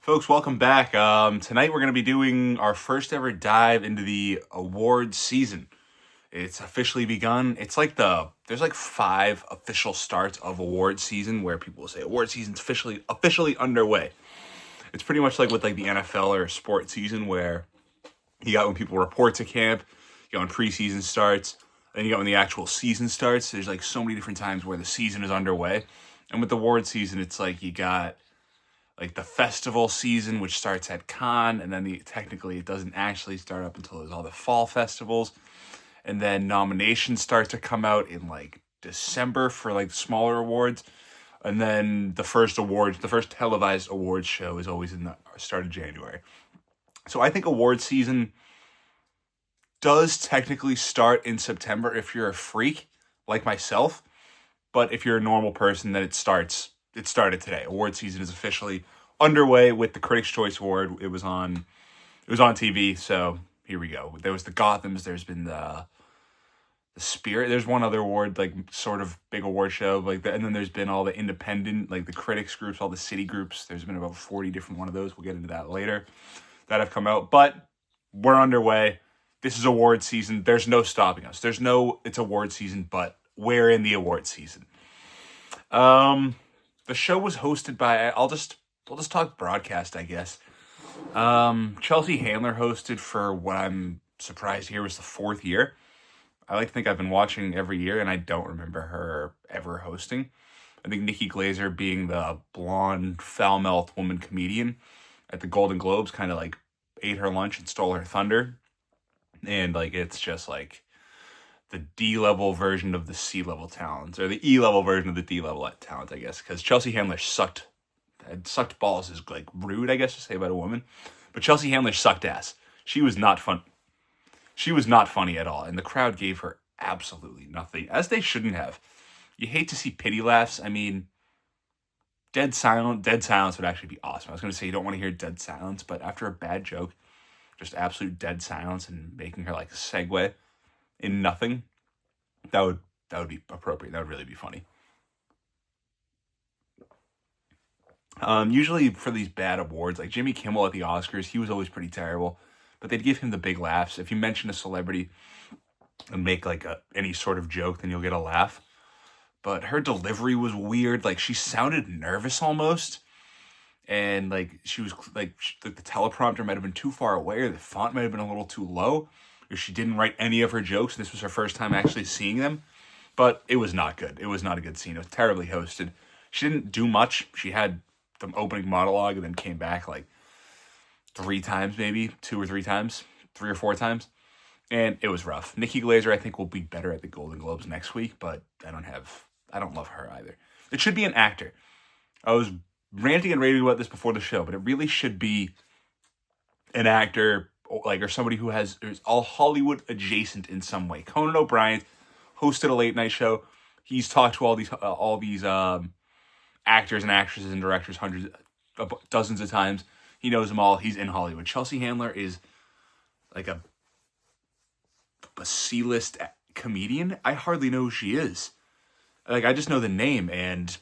Folks, welcome back. Tonight we're going to be doing our first ever dive into the awards season. It's officially begun. There's like 5 official starts of awards season where people will say award season's officially underway. It's pretty much like with like the NFL or sports season where you got when people report to camp, you got when preseason starts, then you got when the actual season starts. There's like so many different times where the season is underway. And with the award season, it's like you got like the festival season, which starts at Cannes, and then technically it doesn't actually start up until there's all the fall festivals, and then nominations start to come out in like December for like smaller awards, and then the first televised awards show is always in the start of January. So I think awards season does technically start in September if you're a freak like myself, but if you're a normal person, then it started today. Award season is officially underway with the Critics' Choice Award. It was on TV, so here we go. There was the Gothams. There's been the Spirit. There's one other award, like sort of big award show, like that, and then there's been all the independent, like the critics groups, all the city groups. There's been about 40 different one of those. We'll get into that later. That have come out, but we're underway. This is award season. There's no stopping us. It's award season, but we're in the award season. The show was hosted by we'll just talk broadcast, I guess. Chelsea Handler hosted for what I'm surprised to hear was the 4th year. I like to think I've been watching every year, and I don't remember her ever hosting. I think Nikki Glaser, being the blonde, foul-mouthed woman comedian at the Golden Globes, kind of like ate her lunch and stole her thunder. And like it's just like the D-level version of the C-level talents, or the E-level version of the D-level talent, I guess, because Chelsea Handler sucked balls is like rude, I guess, to say about a woman, but Chelsea Handler sucked ass. She was not fun. She was not funny at all, and the crowd gave her absolutely nothing, as they shouldn't have. You hate to see pity laughs. I mean, dead silence would actually be awesome. I was going to say you don't want to hear dead silence, but after a bad joke, just absolute dead silence and making her like a segue in nothing, that would be appropriate. That would really be funny. Usually for these bad awards, like Jimmy Kimmel at the Oscars, he was always pretty terrible, but they'd give him the big laughs. If you mention a celebrity and make like any sort of joke, then you'll get a laugh. But her delivery was weird. Like she sounded nervous almost, and like she was like the teleprompter might have been too far away, or the font might have been a little too low, or she didn't write any of her jokes. This was her first time actually seeing them, but it was not good. It was not a good scene. It was terribly hosted. She didn't do much. She had the opening monologue and then came back like 3 times, maybe 2 or 3 times, 3 or 4 times, and it was rough. Nikki Glaser, I think, will be better at the Golden Globes next week, but I don't love her either. It should be an actor. I was ranting and raving about this before the show, but it really should be an actor or somebody who's all Hollywood adjacent in some way. Conan O'Brien hosted a late night show. He's talked to all these actors and actresses and directors dozens of times. He knows them all. He's in Hollywood. Chelsea Handler is like a C-list comedian. I hardly know who she is. Like I just know the name, and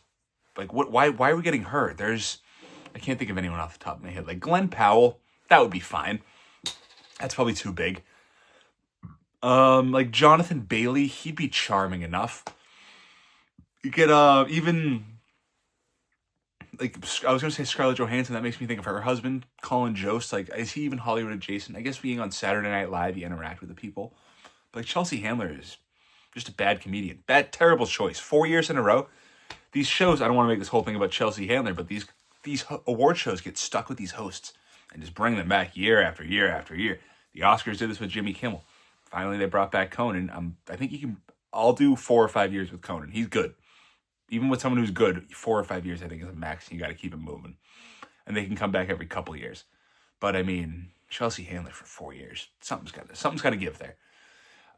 like what? Why are we getting her? I can't think of anyone off the top of my head. Like Glenn Powell, that would be fine. That's probably too big. Like Jonathan Bailey, he'd be charming enough. You get even like I was gonna say Scarlett Johansson. That makes me think of her husband, Colin Jost. Like, is he even Hollywood adjacent? I guess being on Saturday Night Live, you interact with the people. But like Chelsea Handler is just a bad comedian. Terrible choice. 4 years in a row. These shows. I don't want to make this whole thing about Chelsea Handler, but these award shows get stuck with these hosts and just bring them back year after year after year. The Oscars did this with Jimmy Kimmel. Finally, they brought back Conan. I think you can. I'll do 4 or 5 years with Conan. He's good. Even with someone who's good, 4 or 5 years, I think, is a max. You got to keep it moving. And they can come back every couple of years. But, I mean, Chelsea Handler for 4 years. Something's got to give there.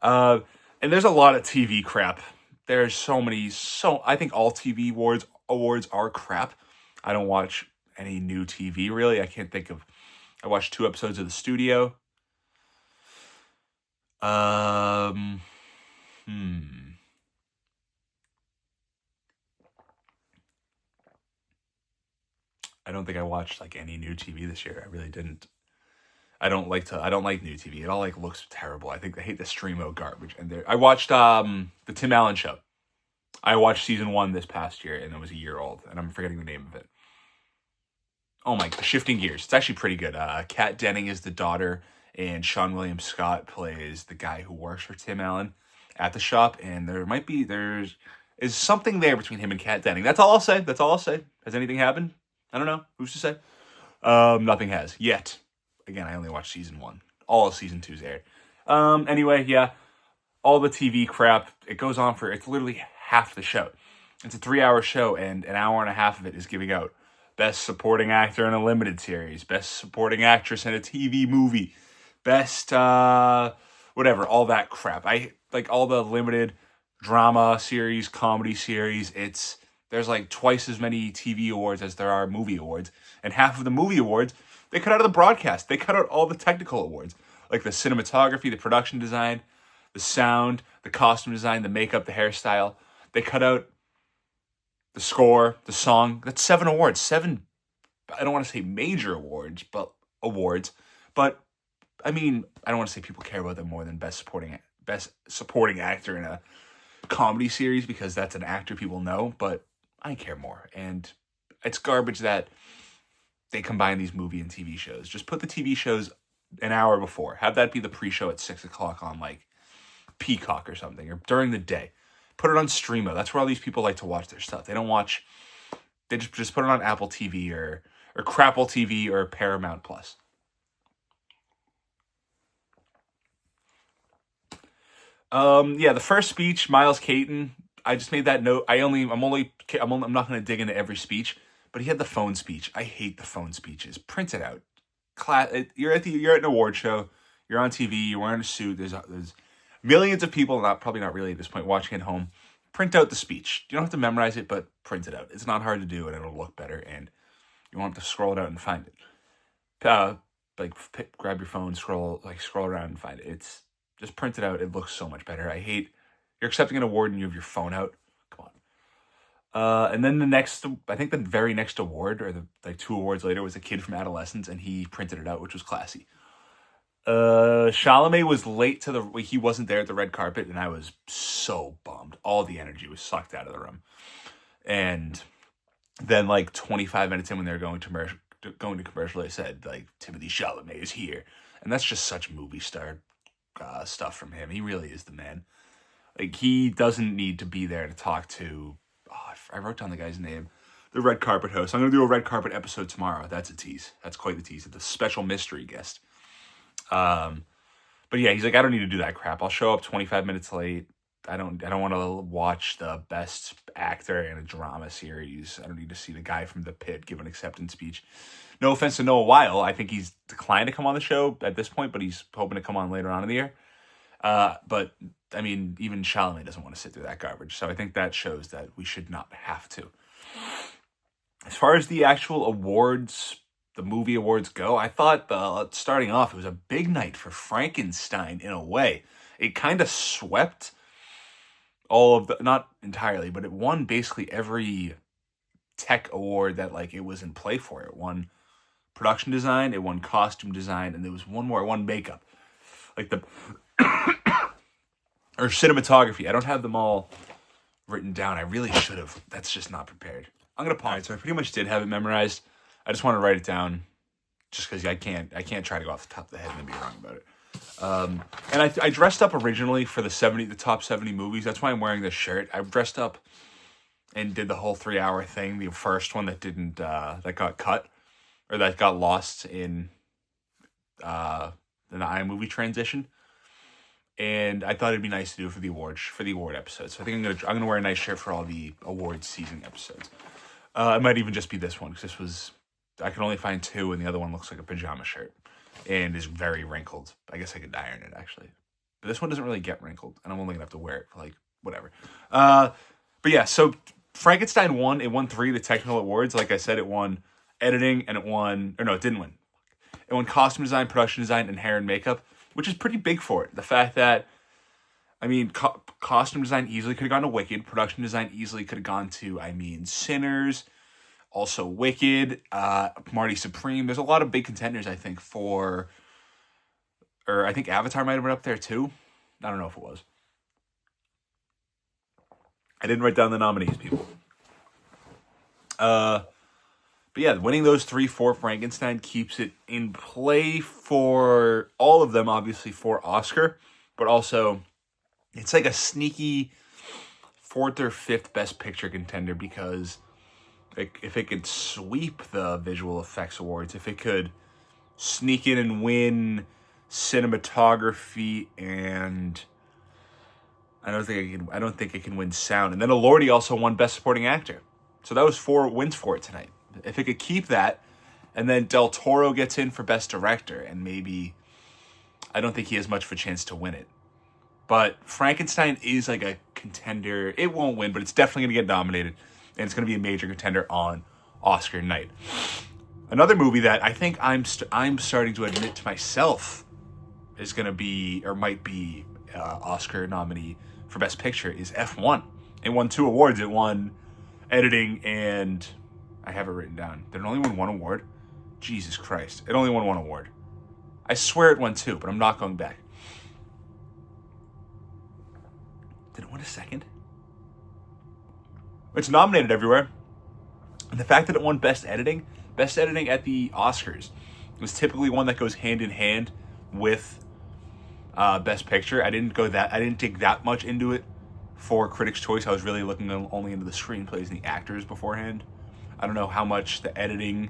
And there's a lot of TV crap. There's so many. I think all TV awards are crap. I don't watch any new TV, really. I can't think of. I watched 2 episodes of The Studio. I don't think I watched like any new TV this year. I really didn't. I don't like new TV. It all like looks terrible. I think they hate the streamo garbage. And I watched the Tim Allen show. I watched season 1 this past year, and it was a year old, and I'm forgetting the name of it. Oh my, Shifting Gears. It's actually pretty good. Kat Denning is the daughter, and Sean William Scott plays the guy who works for Tim Allen at the shop, and there's something there between him and Kat Denning. That's all I'll say. Has anything happened? I don't know. Who's to say? Nothing has yet. Again, I only watched season 1. All of season 2's aired. Anyway, yeah, all the TV crap. It goes on it's literally half the show. It's a 3-hour show, and an hour and a half of it is giving out Best Supporting Actor in a Limited Series, Best Supporting Actress in a TV Movie, Best, whatever, all that crap. I like all the limited drama series, comedy series. There's like twice as many TV awards as there are movie awards. And half of the movie awards, they cut out of the broadcast. They cut out all the technical awards, like the cinematography, the production design, the sound, the costume design, the makeup, the hairstyle. They cut out the score, the song. That's 7 awards. 7, I don't want to say major awards, but awards. But, I mean, I don't want to say people care about them more than best supporting actor in a comedy series, because that's an actor people know, but I care more. And it's garbage that they combine these movie and TV shows. Just put the TV shows an hour before. Have that be the pre-show at 6 o'clock on like Peacock or something, or during the day. Put it on Streamo. That's where all these people like to watch their stuff. They don't watch. They just put it on Apple TV or Crapple TV or Paramount Plus. Yeah, the first speech, Miles Caton. I just made that note. I'm not going to dig into every speech, but he had the phone speech. I hate the phone speeches. Print it out. You're at an award show. You're on TV. You're wearing a suit. There's millions of people, probably not really at this point, watching at home. Print out the speech. You don't have to memorize it, but print it out. It's not hard to do, and it'll look better. And you won't have to scroll it out and find it. Grab your phone, scroll around and find it. Just print it out. It looks so much better. You're accepting an award and you have your phone out. Come on. And then the very next award, or the 2 awards later, was a kid from Adolescence, and he printed it out, which was classy. Chalamet was late he wasn't there at the red carpet, and I was so bummed. All the energy was sucked out of the room. And then 25 minutes in, when they were going to commercial, they said Timothée Chalamet is here. And that's just such movie star stuff from him. He really is the man. He doesn't need to be there to talk to, I wrote down the guy's name, the red carpet host. I'm going to do a red carpet episode tomorrow. That's a tease. That's quite the tease. It's a special mystery guest. But yeah, he's like, I don't need to do that crap. I'll show up 25 minutes late. I don't want to watch the best actor in a drama series. I don't need to see the guy from The Pit give an acceptance speech. No offense to Noah Weil. I think he's declined to come on the show at this point, but he's hoping to come on later on in the year. But I mean, even Chalamet doesn't want to sit through that garbage. So I think that shows that we should not have to. As far as the actual awards, the movie awards go, I thought starting off, it was a big night for Frankenstein in a way. It kind of swept all of not entirely, but it won basically every tech award that it was in play for. It won production design, it won costume design, and there was one more. It won makeup. Or cinematography. I don't have them all written down. I really should have. That's just not prepared. I'm going to pause. So I pretty much did have it memorized. I just want to write it down just because I can't try to go off the top of the head and be wrong about it. And I dressed up originally for the top 70 movies. That's why I'm wearing this shirt. I dressed up and did the whole 3-hour thing. The first one that didn't, that got cut, or that got lost in the iMovie transition. And I thought it'd be nice to do it for the award episode. So I think I'm gonna wear a nice shirt for all the awards season episodes. It might even just be this one, because I can only find 2, and the other one looks like a pajama shirt and is very wrinkled. I guess I could iron it, actually. But this one doesn't really get wrinkled, and I'm only gonna have to wear it for whatever. But yeah, so Frankenstein won. It won 3 of the technical awards. Like I said, it won editing, and it didn't win. It won costume design, production design, and hair and makeup, which is pretty big for it. The fact that, costume design easily could have gone to Wicked. Production design easily could have gone to, Sinners. Also Wicked, Marty Supreme. There's a lot of big contenders, I think, or I think Avatar might have been up there too. I don't know if it was. I didn't write down the nominees, people. But yeah, winning those 3 for Frankenstein keeps it in play for all of them, obviously for Oscar, but also it's like a sneaky 4th or 5th Best Picture contender, because if it could sweep the visual effects awards, if it could sneak in and win cinematography, and I don't think it can win sound. And then Elordi also won Best Supporting Actor, so that was 4 wins for it tonight. If it could keep that, and then Del Toro gets in for Best Director, and maybe I don't think he has much of a chance to win it. But Frankenstein is like a contender. It won't win, but it's definitely going to get nominated, and it's going to be a major contender on Oscar night. Another movie that I think I'm starting to admit to myself is going to be, or might be, Oscar nominee for Best Picture is F1. It won 2 awards. It won editing and I have it written down. Did it only win 1 award? Jesus Christ. It only won 1 award. I swear it won 2, but I'm not going back. Did it win a second? It's nominated everywhere. And the fact that it won Best Editing at the Oscars was typically one that goes hand in hand with Best Picture. I didn't dig that much into it for Critics' Choice. I was really looking only into the screenplays and the actors beforehand. I don't know how much the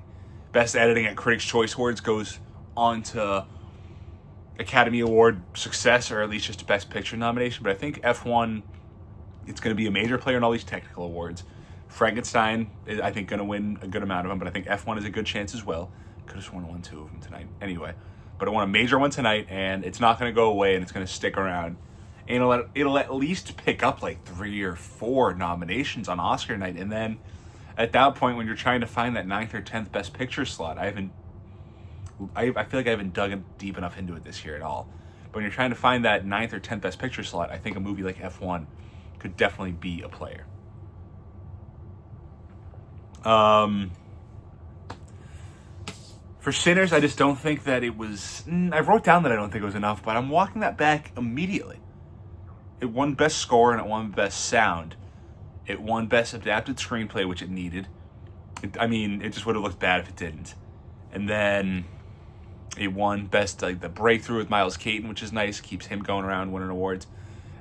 Best Editing at Critics' Choice Awards goes on to Academy Award success, or at least just a Best Picture nomination. But I think F1, it's going to be a major player in all these technical awards. Frankenstein is, I think, going to win a good amount of them, but I think F1 is a good chance as well. Could have sworn 2 of them tonight. Anyway, but it won a major one tonight, and it's not going to go away, and it's going to stick around. And it'll at least pick up like 3 or 4 nominations on Oscar night, and then at that point, when you're trying to find that 9th or 10th Best Picture slot, I feel like I haven't dug deep enough into it this year at all. But when you're trying to find that 9th or 10th Best Picture slot, I think a movie like F1 could definitely be a player. For Sinners, I just don't think that it was... I wrote down that I don't think it was enough, but I'm walking that back immediately. It won Best Score and it won Best Sound. It won Best Adapted Screenplay, which it needed. It just would have looked bad if it didn't. And then it won Best, the Breakthrough with Miles Caton, which is nice. Keeps him going around winning awards.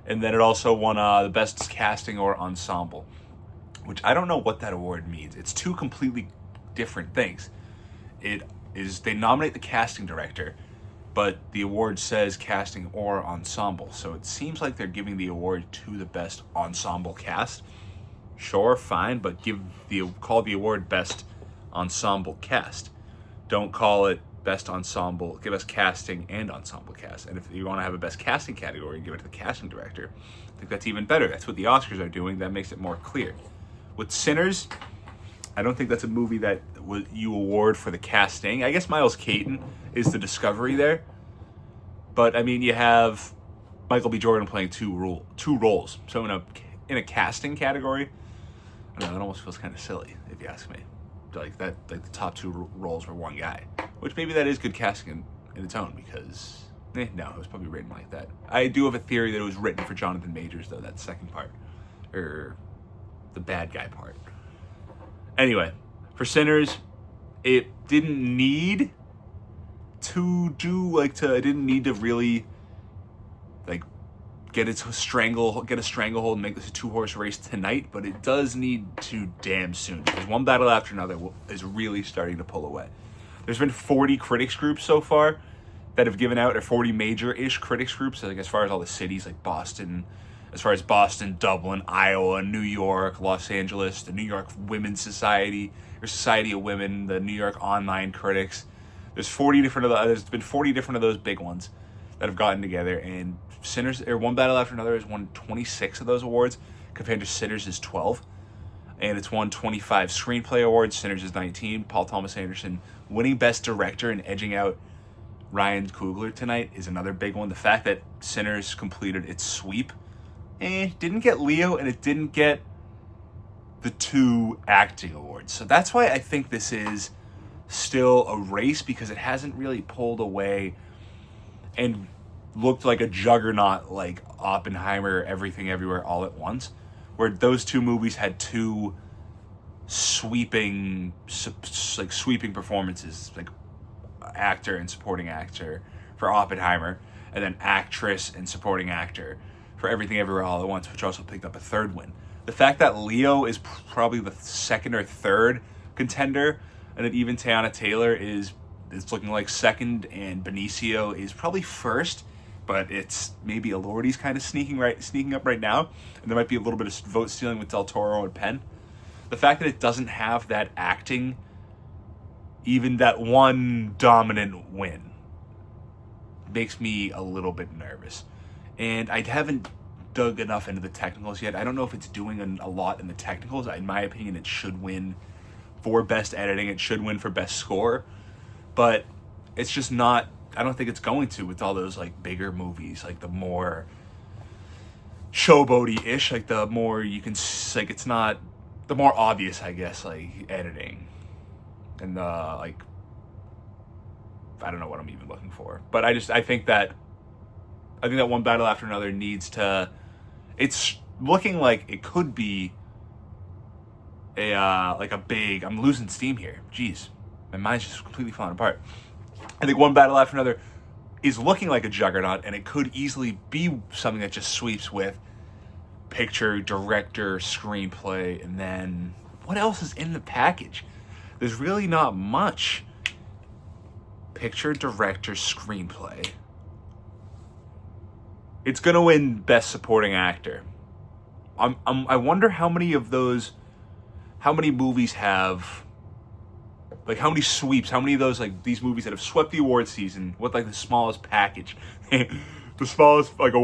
And then it also won the Best Casting or Ensemble, which I don't know what that award means. It's 2 completely different things. They nominate the casting director, but the award says casting or ensemble. So it seems like they're giving the award to the best ensemble cast. Sure, fine, but call the award Best Ensemble Cast. Don't call it Best Ensemble. Give us casting and ensemble cast. And if you want to have a Best Casting category, give it to the casting director. I think that's even better. That's what the Oscars are doing. That makes it more clear. With Sinners, I don't think that's a movie that you award for the casting. I guess Miles Caton is the discovery there. But, you have Michael B. Jordan playing two roles. So in a casting category, I don't know, that almost feels kind of silly, if you ask me. The top 2 roles were one guy. Which maybe that is good casting in its own, because... no, it was probably written like that. I do have a theory that it was written for Jonathan Majors, though, that second part. Or the bad guy part. Anyway, for Sinners, it didn't need to it didn't need to really get a stranglehold and make this a 2-horse race tonight, but it does need to damn soon, because one battle after another is really starting to pull away. There's been 40 critics groups so far that have given out, or 40 major-ish critics groups, as far as all the cities, like Boston, Dublin, Iowa, New York, Los Angeles, the New York Women's Society, or Society of Women, the New York Online Critics. There's been 40 different of those big ones that have gotten together, and Sinners, or One Battle After Another, has won 26 of those awards, compared to Sinners is 12. And it's won 25 screenplay awards. Sinners is 19. Paul Thomas Anderson winning Best Director and edging out Ryan Coogler tonight is another big one. The fact that Sinners completed its sweep, didn't get Leo, and it didn't get the 2 acting awards. So that's why I think this is still a race, because it hasn't really pulled away and looked like a juggernaut like Oppenheimer, Everything Everywhere All at Once, where those 2 movies had 2 sweeping performances, like actor and supporting actor for Oppenheimer, and then actress and supporting actor for Everything Everywhere All at Once, which also picked up a 3rd win. The fact that Leo is probably the 2nd or 3rd contender, and that even Teyana Taylor is looking like 2nd, and Benicio is probably 1st, but it's maybe Elordi's kind of sneaking up right now, and there might be a little bit of vote stealing with Del Toro and Penn. The fact that it doesn't have that acting, even that one dominant win, makes me a little bit nervous. And I haven't dug enough into the technicals yet. I don't know if it's doing a lot in the technicals. In my opinion, it should win for best editing. It should win for best score. But it's just not, I don't think it's going to, with all those like bigger movies, like the more showboaty-ish, like the more you can, like it's not, the more obvious, I guess, like editing. And like, I don't know what I'm even looking for. But I think that One Battle After Another needs to, it's looking like it could be a big, I'm losing steam here. Jeez, my mind's just completely falling apart. I think One Battle After Another is looking like a juggernaut, and it could easily be something that just sweeps with picture, director, screenplay, and then what else is in the package? There's really not much. Picture, director, screenplay. It's gonna win Best Supporting Actor. I wonder how many movies have, like, how many sweeps, how many of those, like, these movies that have swept the award season with, like, the smallest package, the smallest, like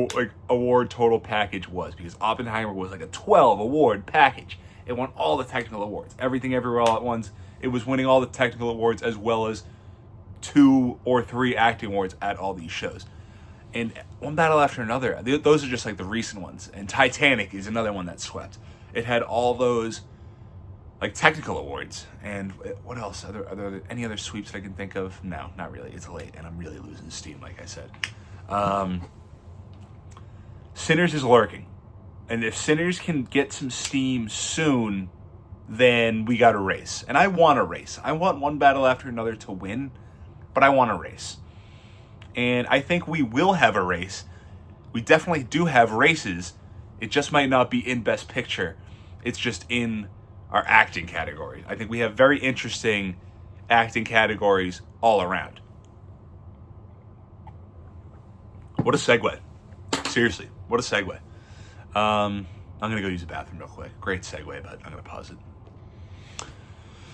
award total package was, because Oppenheimer was, like, a 12 award package. It won all the technical awards. Everything Everywhere All at Once, it was winning all the technical awards, as well as 2 or 3 acting awards at all these shows. And One Battle After Another, those are just like the recent ones. And Titanic is another one that swept. It had all those like technical awards. And what else? Are there any other sweeps that I can think of? No, not really. It's late and I'm really losing steam, like I said. Sinners is lurking. And if Sinners can get some steam soon, then we got a race. And I want a race. I want One Battle After Another to win, but I want a race. And I think we will have a race. We definitely do have races. It just might not be in Best Picture. It's just in our acting category. I think we have very interesting acting categories all around. What a segue. Seriously, what a segue. I'm going to go use the bathroom real quick. Great segue, but I'm going to pause it.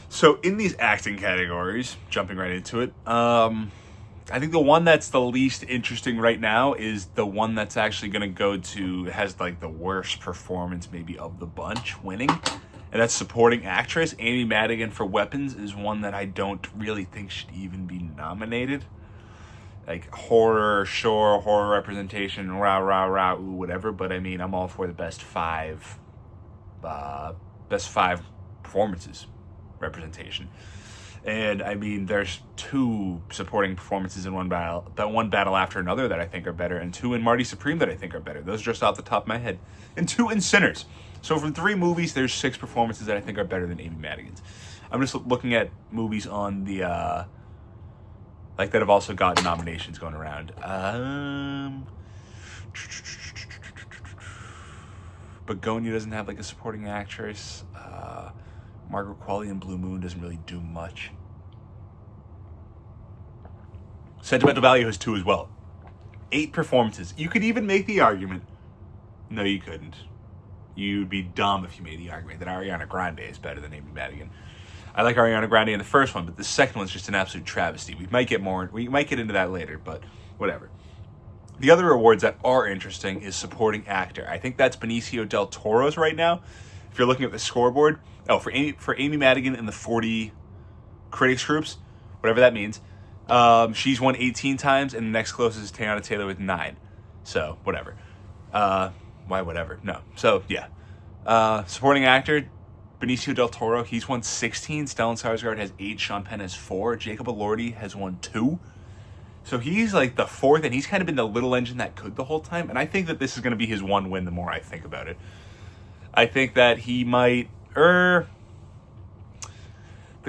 So in these acting categories, jumping right into it, I think the one that's the least interesting right now is the one that's actually going to go to, has like the worst performance maybe of the bunch winning. And that's supporting actress. Amy Madigan for Weapons is one that I don't really think should even be nominated. Like horror, sure, horror representation, rah, rah, rah, ooh, whatever. But I mean, I'm all for the best five performances representation. And I mean, there's 2 supporting performances in One Battle After Another that I think are better, and 2 in Marty Supreme that I think are better. Those are just off the top of my head. And 2 in Sinners. So from 3 movies, there's 6 performances that I think are better than Amy Madigan's. I'm just looking at movies on the, like, that have also gotten nominations going around. Begonia doesn't have, like, a supporting actress. Margaret Qualley in Blue Moon doesn't really do much. Sentimental Value has 2 as well. 8 performances. You could even make the argument. No, you couldn't. You'd be dumb if you made the argument that Ariana Grande is better than Amy Madigan. I like Ariana Grande in the first one, but the second one's just an absolute travesty. We might get into that later, but whatever. The other awards that are interesting is supporting actor. I think that's Benicio del Toro's right now. If you're looking at the scoreboard, for Amy Madigan in the 40 critics groups, whatever that means, she's won 18 times, and the next closest is Teyana Taylor with 9. So, whatever. Why whatever? No. So, yeah. Supporting actor, Benicio del Toro, he's won 16. Stellan Skarsgård has 8. Sean Penn has 4. Jacob Elordi has won 2. So he's like the 4th, and he's kind of been the little engine that could the whole time. And I think that this is going to be his one win the more I think about it. I think that he might... The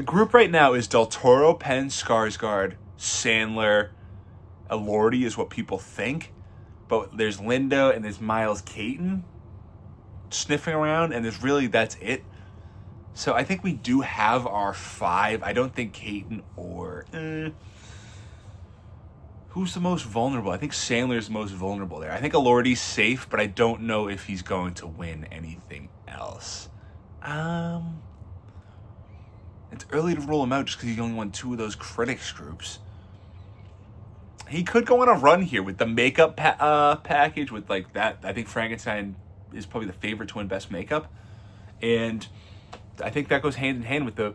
group right now is Del Toro, Penn, Skarsgård, Sandler, Elordi is what people think. But there's Linda and there's Miles Caton sniffing around, and that's it. So I think we do have our 5. I don't think Caton or... Who's the most vulnerable? I think Sandler's the most vulnerable there. I think Elordi's safe, but I don't know if he's going to win anything else. It's early to rule him out just because he only won 2 of those critics groups. He could go on a run here with the makeup package with like that. I think Frankenstein is probably the favorite to win best makeup, and I think that goes hand in hand with the.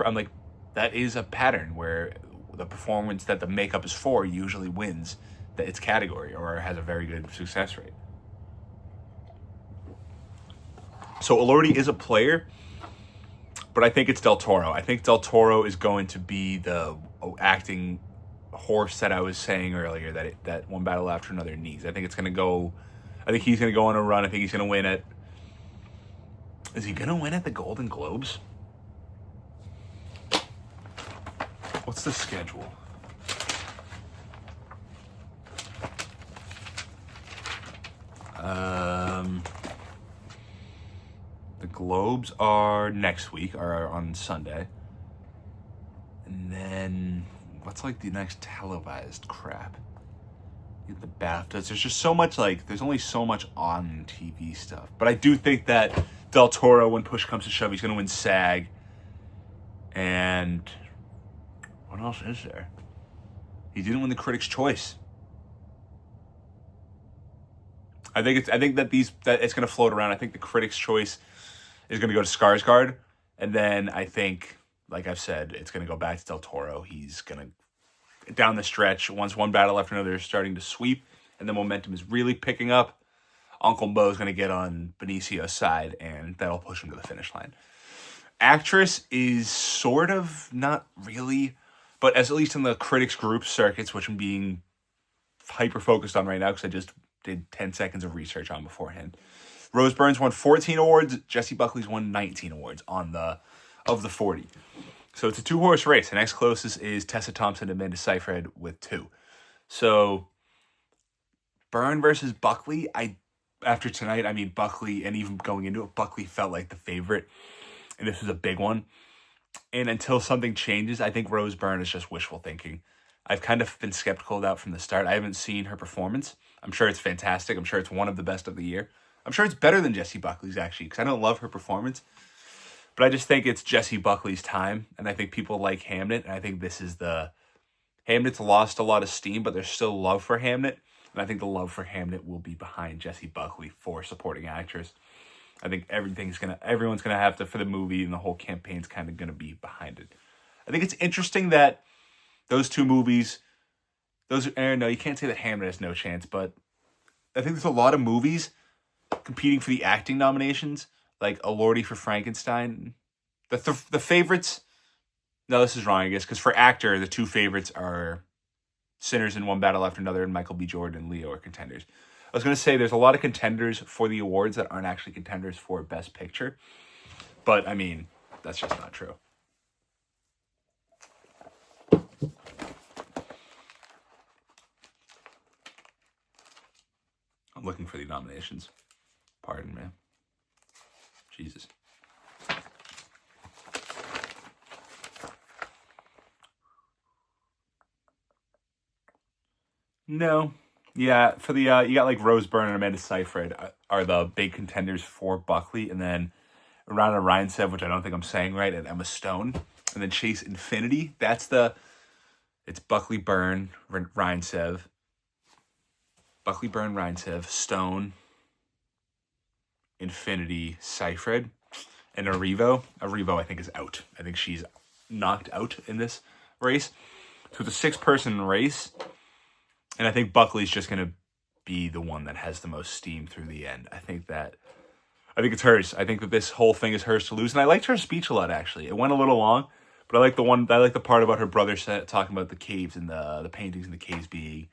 I'm like, that is a pattern where the performance that the makeup is for usually wins its category or has a very good success rate. So Elordi is a player, but I think it's Del Toro. I think Del Toro is going to be the acting horse that I was saying earlier that one battle after another needs. I think it's going to go. I think he's going to go on a run. I think he's going to win it. Is he going to win at the Golden Globes? What's the schedule? The Globes are next week, or on Sunday. And then, what's like the next televised crap? You get the BAFTAs. There's just so much, there's only so much on TV stuff. But I do think that Del Toro, when push comes to shove, he's going to win SAG. And what else is there? He didn't win the Critics' Choice. I think that it's going to float around. I think the Critics' Choice is going to go to Skarsgård, and then I think, like I've said, it's going to go back to Del Toro. He's going to, down the stretch, once one battle after another is starting to sweep, and the momentum is really picking up, Uncle Mo's going to get on Benicio's side, and that'll push him to the finish line. Actress is sort of not really, but at least in the critics group circuits, which I'm being hyper-focused on right now because I just did 10 seconds of research on beforehand. Rose Byrne's won 14 awards. Jessie Buckley's won 19 awards of the 40. So it's a 2-horse race. The next closest is Tessa Thompson and Amanda Seyfried with 2. So Byrne versus Buckley, after tonight, Buckley, and even going into it, Buckley felt like the favorite. And this was a big one. And until something changes, I think Rose Byrne is just wishful thinking. I've kind of been skeptical of that from the start. I haven't seen her performance. I'm sure it's fantastic. I'm sure it's one of the best of the year. I'm sure it's better than Jessie Buckley's, actually, because I don't love her performance. But I just think it's Jessie Buckley's time, and I think people like Hamnet, and I think this is Hamnet's lost a lot of steam, but there's still love for Hamnet, and I think the love for Hamnet will be behind Jessie Buckley for supporting actress. I think everyone's gonna have to, for the movie, and the whole campaign's kind of gonna be behind it. I think it's interesting that those two movies, no, you can't say that Hamnet has no chance, but I think there's a lot of movies competing for the acting nominations, like Elordi for Frankenstein. The favorites, no, this is wrong, I guess, because for actor, the 2 favorites are Sinners in One Battle After Another and Michael B. Jordan and Leo are contenders. I was going to say there's a lot of contenders for the awards that aren't actually contenders for Best Picture. But, that's just not true. I'm looking for the nominations. Pardon me. Jesus. No. Yeah, for the you got like Rose Byrne and Amanda Seyfried are the big contenders for Buckley, and then Rana Reinsev, which I don't think I'm saying right, and Emma Stone, and then Chase Infinity. It's Buckley, Byrne, Reinsev, Buckley, Byrne, Reinsev, Stone, Infinity, Seyfried, and Arrivo. Arrivo, I think, is out. I think she's knocked out in this race. So it's a 6-person race. And I think Buckley's just going to be the one that has the most steam through the end. I think that I think it's hers. I think that this whole thing is hers to lose. And I liked her speech a lot, actually. It went a little long, but I like the part about her brother talking about the caves and the paintings in the caves being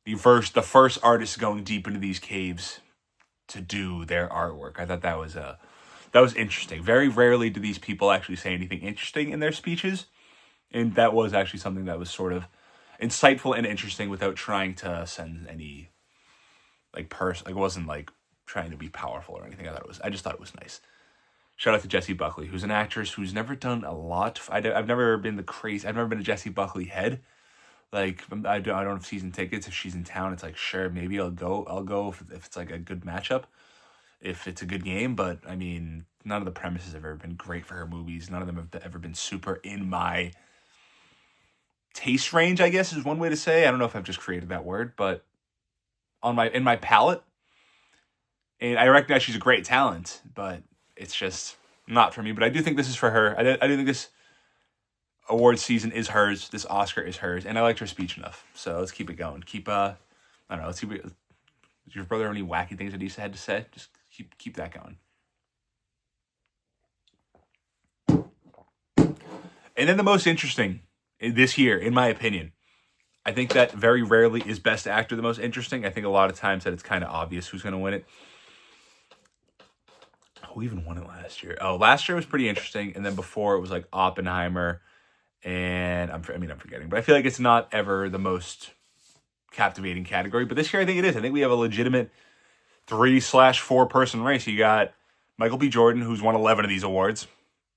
the first artist going deep into these caves to do their artwork. I thought that was interesting. Very rarely do these people actually say anything interesting in their speeches, and that was actually something that was sort of insightful and interesting without trying to send any it wasn't like trying to be powerful or anything. I just thought it was nice. Shout out to Jessie Buckley, who's an actress who's never done a lot. I've never been a Jessie Buckley head. Like, I don't have season tickets. If she's in town, it's like, sure, maybe I'll go. I'll go if it's like a good matchup, if it's a good game. But I mean, none of the premises have ever been great for her movies. None of them have ever been super in my taste range, I guess is one way to say. I don't know if I've just created that word, but in my palate. And I recognize she's a great talent, but it's just not for me. But I do think this is for her. I do think this award season is hers. This Oscar is hers, and I liked her speech enough. So let's keep it going. I don't know. Let's see. Does your brother have any wacky things that he had to say? Just keep that going. And then the most interesting this year, in my opinion, I think that very rarely is Best Actor the most interesting. I think a lot of times that it's kind of obvious who's going to win it. Who even won it last year? Oh, last year was pretty interesting, and then before it was like Oppenheimer, and I'm forgetting, but I feel like it's not ever the most captivating category. But this year I think it is. I think we have a legitimate 3/4 person race. You got Michael B. Jordan, who's won 11 of these awards.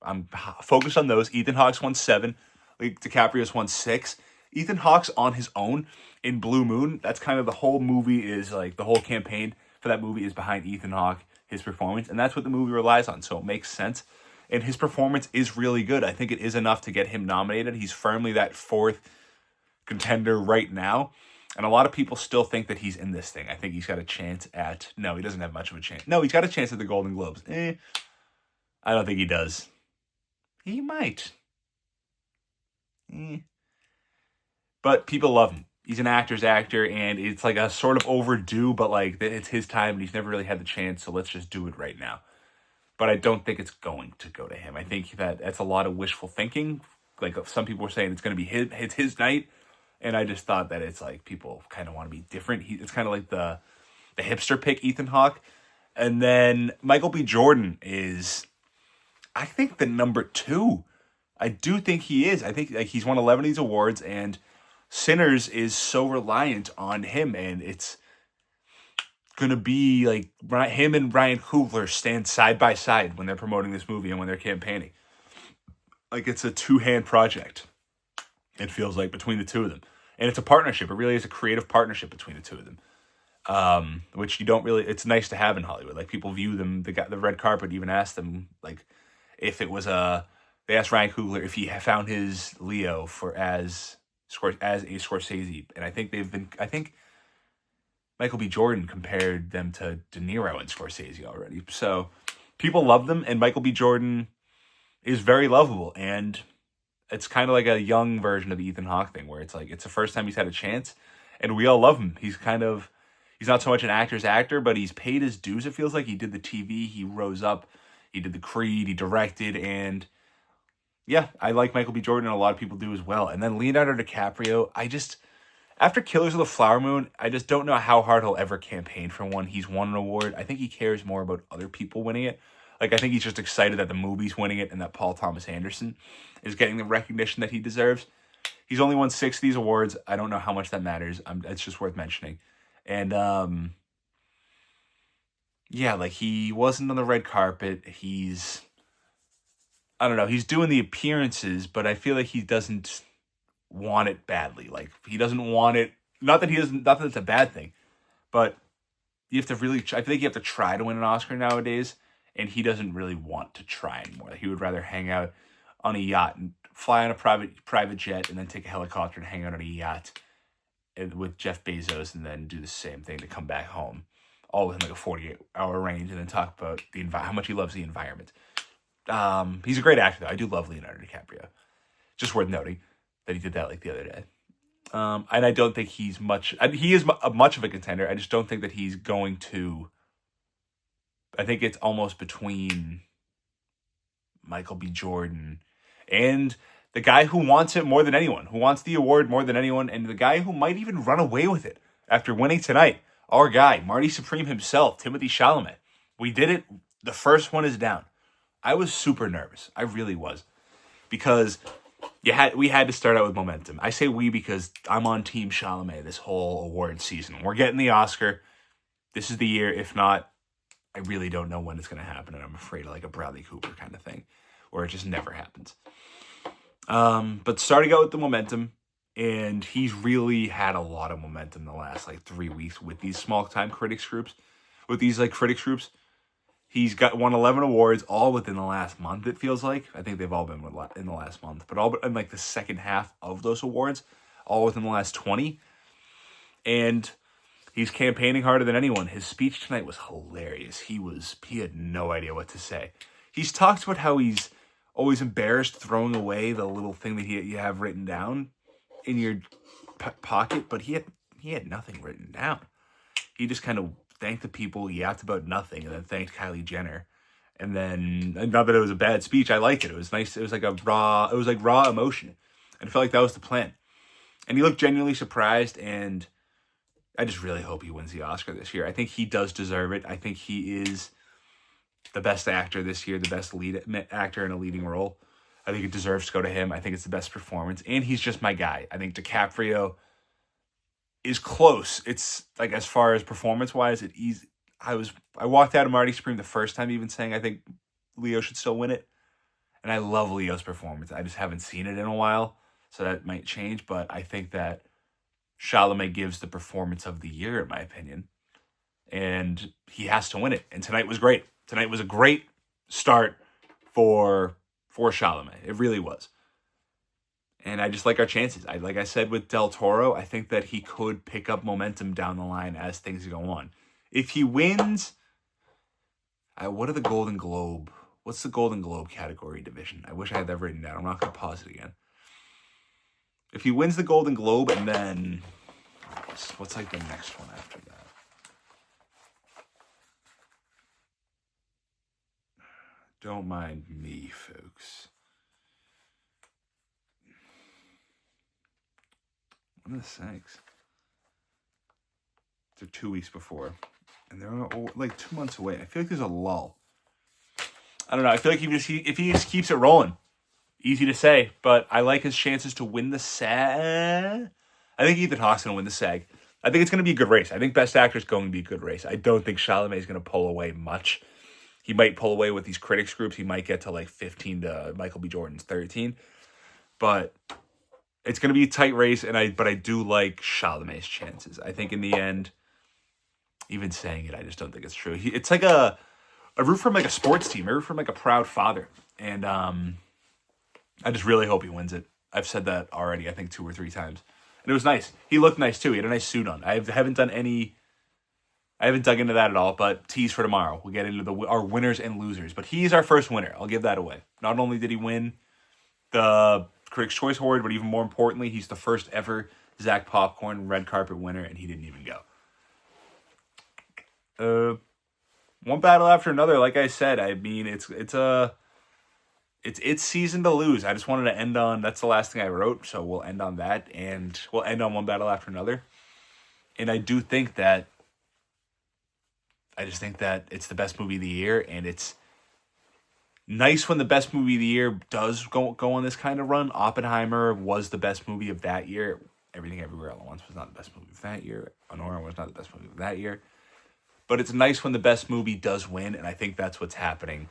I'm focused on those. Ethan Hawke's won 7. DiCaprio's won 6. Ethan Hawke's on his own in Blue Moon. That's kind of the whole movie is like, the whole campaign for that movie is behind Ethan Hawke, his performance, and that's what the movie relies on, so it makes sense. And his performance is really good. I think it is enough to get him nominated. He's firmly that 4th contender right now. And a lot of people still think that he's in this thing. I think he's got a chance no, he doesn't have much of a chance. No, he's got a chance at the Golden Globes. I don't think he does. He might. But people love him. He's an actor's actor, and it's like a sort of overdue, but like it's his time, and he's never really had the chance, so let's just do it right now. But I don't think it's going to go to him. I think that's a lot of wishful thinking. Like, some people were saying it's going to be his night, and I just thought that it's like people kind of want to be different. It's kind of like the hipster pick, Ethan Hawke. And then Michael B. Jordan is, I think, the number 2. I do think he is. I think like he's won 11 of these awards, and Sinners is so reliant on him, and it's gonna be like him and Ryan Coogler stand side by side when they're promoting this movie and when they're campaigning. Like, it's a 2-hand project. It feels like, between the two of them, and it's a partnership. It really is a creative partnership between the two of them, which you don't really. It's nice to have in Hollywood. Like, people view them. The red carpet even asked them, like, if it was they asked Ryan Coogler if he found his Leo as a Scorsese, and I think Michael B. Jordan compared them to De Niro and Scorsese already. So people love them, and Michael B. Jordan is very lovable, and it's kind of like a young version of the Ethan Hawke thing, where it's like it's the first time he's had a chance, and we all love him. He's not so much an actor's actor, but he's paid his dues. It feels like he did the TV, he rose up, he did the Creed, he directed, and yeah, I like Michael B. Jordan, and a lot of people do as well. And then Leonardo DiCaprio, after Killers of the Flower Moon, I just don't know how hard he'll ever campaign for one. He's won an award. I think he cares more about other people winning it. Like, I think he's just excited that the movie's winning it and that Paul Thomas Anderson is getting the recognition that he deserves. He's only won 6 of these awards. I don't know how much that matters. It's just worth mentioning. And, yeah, like, he wasn't on the red carpet. I don't know, he's doing the appearances, but I feel like he doesn't want it badly. Like, he doesn't want it, not that it's a bad thing, but you have to really, I feel like you have to try to win an Oscar nowadays, and he doesn't really want to try anymore. Like, he would rather hang out on a yacht and fly on a private jet and then take a helicopter and hang out on a yacht with Jeff Bezos and then do the same thing to come back home, all within like a 48-hour range, and then talk about how much he loves the environment. He's a great actor, though. I do love Leonardo DiCaprio. Just worth noting that he did that like the other day. And I don't think he is much of a contender. I just don't think that he's going to I think it's almost between Michael B. Jordan and the guy who wants it more than anyone, who wants the award more than anyone, and the guy who might even run away with it after winning tonight. Our guy, Marty Supreme himself, Timothée Chalamet. We did it. The first one is down. I was super nervous. I really was. Because we had to start out with momentum. I say we because I'm on Team Chalamet this whole award season. We're getting the Oscar. This is the year. If not, I really don't know when it's going to happen, and I'm afraid of like a Bradley Cooper kind of thing, where it just never happens. But starting out with the momentum, and he's really had a lot of momentum the last like 3 weeks with these small time critics groups. With these like critics groups, he's won 11 awards all within the last month. It feels like I think they've all been in the last month, but all in like the second half of those awards, all within the last 20. And he's campaigning harder than anyone. His speech tonight was hilarious. He had no idea what to say. He's talked about how he's always embarrassed throwing away the little thing that you have written down in your pocket, but he had nothing written down. He just kind of thanked the people, he yapped about nothing, and then thanked Kylie Jenner. And then, not that it was a bad speech, I liked it. It was nice. It was like raw emotion. And I felt like that was the plan. And he looked genuinely surprised, and I just really hope he wins the Oscar this year. I think he does deserve it. I think he is the best actor this year, the best lead actor in a leading role. I think it deserves to go to him. I think it's the best performance, and he's just my guy. I think DiCaprio is close. It's like as far as performance-wise, I walked out of Marty Supreme the first time even saying I think Leo should still win it. And I love Leo's performance. I just haven't seen it in a while, so that might change. But I think that Chalamet gives the performance of the year, in my opinion. And he has to win it. And tonight was great. Tonight was a great start for Chalamet. It really was. And I just like our chances. Like I said with Del Toro, I think that he could pick up momentum down the line as things go on. If he wins, what's the Golden Globe category division? I wish I had that written down. I'm not going to pause it again. If he wins the Golden Globe, and then what's like the next one after that? Don't mind me, folks. What are the SAGs? They're 2 weeks before. And they're like 2 months away. I feel like there's a lull. I don't know. I feel like if he just keeps it rolling. Easy to say, but I like his chances to win the SAG. I think Ethan Hawke's going to win the SAG. I think it's going to be a good race. I think Best Actor is going to be a good race. I don't think Chalamet is going to pull away much. He might pull away with these critics groups. He might get to like 15 to Michael B. Jordan's 13. But it's going to be a tight race, but I do like Chalamet's chances. I think in the end, even saying it, I just don't think it's true. It's like a root from like a sports team. I root from like a proud father. And I just really hope he wins it. I've said that already, I think 2 or 3 times. And it was nice. He looked nice too. He had a nice suit on. I haven't dug into that at all, but tease for tomorrow. We'll get into our winners and losers. But he's our first winner. I'll give that away. Not only did he win the Critics' Choice Award, but even more importantly, he's the first ever Zach Popcorn red carpet winner, and he didn't even go. One battle after another. Like I said, I mean, it's season to lose. I just wanted to end on, that's the last thing I wrote, so we'll end on that, and we'll end on one battle after another. And I just think that it's the best movie of the year, and it's nice when the best movie of the year does go on this kind of run. Oppenheimer was the best movie of that year. Everything Everywhere All at Once was not the best movie of that year. Honora was not the best movie of that year. But it's nice when the best movie does win, and I think that's what's happening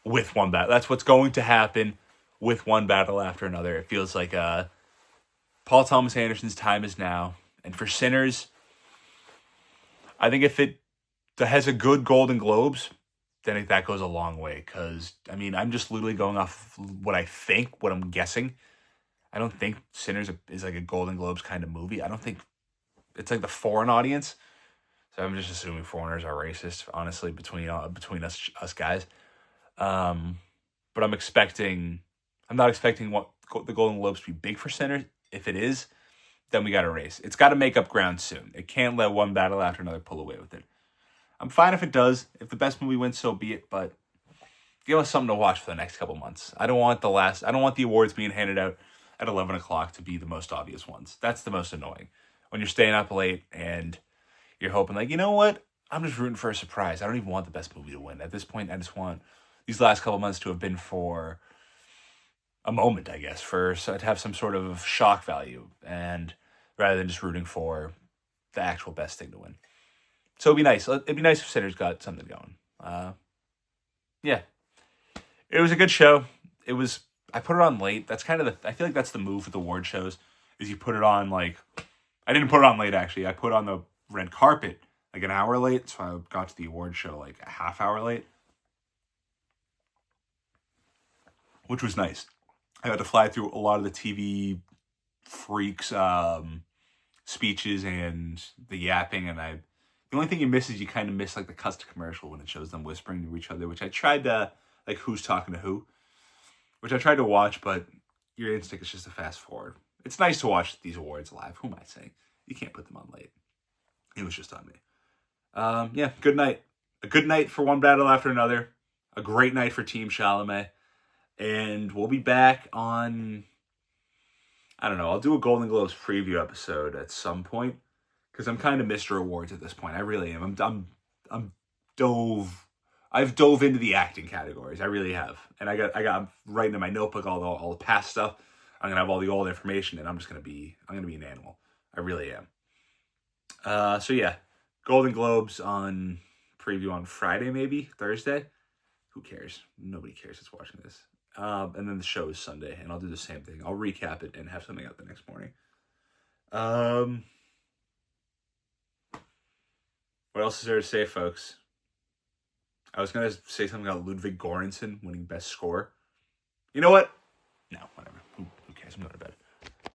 with one battle. That's what's going to happen with one battle after another. It feels like Paul Thomas Anderson's time is now. And for Sinners, I think if it has a good Golden Globes, then that goes a long way. Because, I mean, I'm just literally going off what I think, what I'm guessing. I don't think Sinners is like a Golden Globes kind of movie. I don't think it's like the foreign audience. So I'm just assuming foreigners are racist, honestly, between us guys. But I'm not expecting the Golden Globes to be big for Sinners. If it is, then we got to race. It's got to make up ground soon. It can't let one battle after another pull away with it. I'm fine if it does. If the best movie wins, so be it. But give us something to watch for the next couple months. I don't want the awards being handed out at 11 o'clock to be the most obvious ones. That's the most annoying. When you're staying up late and you're hoping, like, you know what? I'm just rooting for a surprise. I don't even want the best movie to win. At this point, I just want these last couple months to have been for a moment, I guess, to have some sort of shock value, and rather than just rooting for the actual best thing to win. So it'd be nice. It'd be nice if Sinners got something going. Yeah, it was a good show. It was. I put it on late. That's kind of I feel like that's the move with award shows. Is you put it on like. I didn't put it on late actually. I put on the red carpet like an hour late, so I got to the award show like a half hour late, which was nice. I got to fly through a lot of the TV freaks speeches and the yapping, and the only thing you miss is you kind of miss like the custom commercial when it shows them whispering to each other, which I tried to, like, who's talking to who, which I tried to watch, but your instinct is just to fast forward. It's nice to watch these awards live. Who am I saying? You can't put them on late. It was just on me. Yeah, good night. A good night for One Battle After Another. A great night for Team Chalamet. And we'll be back on, I don't know, I'll do a Golden Globes preview episode at some point, because I'm kind of Mr. Awards at this point. I really am. I've dove into the acting categories. I really have. And I got writing in my notebook all the past stuff. I'm gonna have all the old information, and I'm gonna be an animal. I really am. So yeah, Golden Globes on preview on Friday, maybe Thursday. Who cares? Nobody cares that's watching this. And then the show is Sunday, and I'll do the same thing. I'll recap it and have something out the next morning. What else is there to say, folks? I was going to say something about Ludwig Göransson winning Best Score. You know what? No, whatever. Who cares? I'm going to bed.